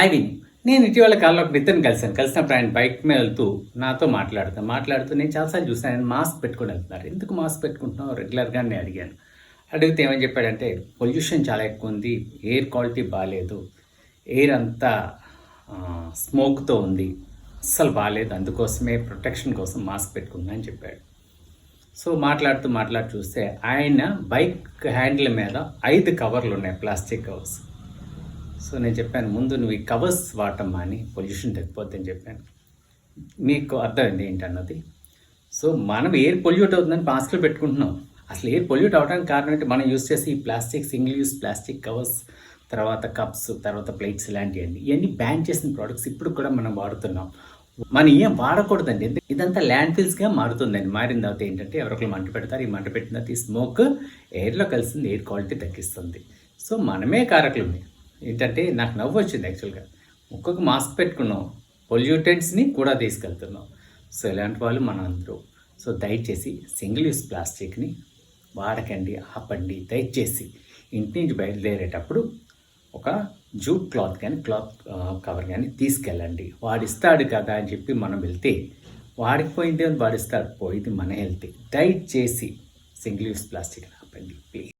I win నేను ఇటీవల కాలంలో ఒక మిత్రుని కలిసినప్పుడు ఆయన బైక్ మీద వెళ్తూ నాతో మాట్లాడుతూ నేను చాలాసార్లు చూసాను, ఆయన మాస్క్ పెట్టుకొని వెళ్తున్నారు. ఎందుకు మాస్క్ పెట్టుకుంటున్నావు రెగ్యులర్గా నేను అడిగాను. అడిగితే ఏమని చెప్పాడంటే, పొల్యూషన్ చాలా ఎక్కువ ఉంది, ఎయిర్ క్వాలిటీ బాగాలేదు, ఎయిర్ అంతా స్మోక్తో ఉంది, అస్సలు బాగాలేదు, అందుకోసమే ప్రొటెక్షన్ కోసం మాస్క్ పెట్టుకున్నా అని చెప్పాడు. సో మాట్లాడుతూ చూస్తే ఆయన బైక్ హ్యాండిల్ మీద 5 కవర్లు ఉన్నాయి, ప్లాస్టిక్ కవర్స్. సో నేను చెప్పాను, ముందు నువ్వు ఈ కవర్స్ వాడటమ్మా అని, పొల్యూషన్ తగ్గిపోద్దని చెప్పాను. మీకు అర్థమైంది ఏంటన్నది. సో మనం ఎయిర్ పొల్యూట్ అవుతుందని మాస్కులు పెట్టుకుంటున్నాం. అసలు ఎయిర్ పొల్యూట్ అవడానికి కారణం ఏంటి? మనం యూస్ చేసి ఈ plastic, single use plastic covers, తర్వాత కప్స్, తర్వాత ప్లేట్స్ ఇలాంటివన్నీ ఇవన్నీ బ్యాన్ చేసిన ప్రోడక్ట్స్ ఇప్పుడు కూడా మనం వాడుతున్నాం. మనం ఏం వాడకూడదండి, ఇదంతా ల్యాండ్ ఫిల్స్గా మారుతుందండి. మారిన తర్వాత ఏంటంటే ఎవరొకరు మంట పెడతారు, ఈ మంట పెట్టిన తర్వాత ఈ స్మోక్ ఎయిర్లో కలిసింది, ఎయిర్ క్వాలిటీ తగ్గిస్తుంది. సో మనమే కారకులు. ఏంటంటే నాకు నవ్వు వచ్చింది యాక్చువల్గా. ఒక్కొక్క మాస్క్ పెట్టుకున్నాం, పొల్యూటెంట్స్ని కూడా తీసుకెళ్తున్నాం. సో ఇలాంటి వాళ్ళు మన అందరూ. సో దయచేసి సింగిల్ యూస్ ప్లాస్టిక్ని వాడకండి, ఆపండి. దయచేసి ఇంటి నుంచి బయలుదేరేటప్పుడు ఒక జూట్ క్లాత్ కానీ క్లాత్ కవర్ కానీ తీసుకెళ్ళండి. వాడిస్తాడు కదా అని చెప్పి మనం వెళ్తే వాడికి పోయిందే వాడిస్తాడు, పోయింది మన హెల్త్. దయచేసి సింగిల్ యూస్ ప్లాస్టిక్ ఆపండి ప్లీజ్.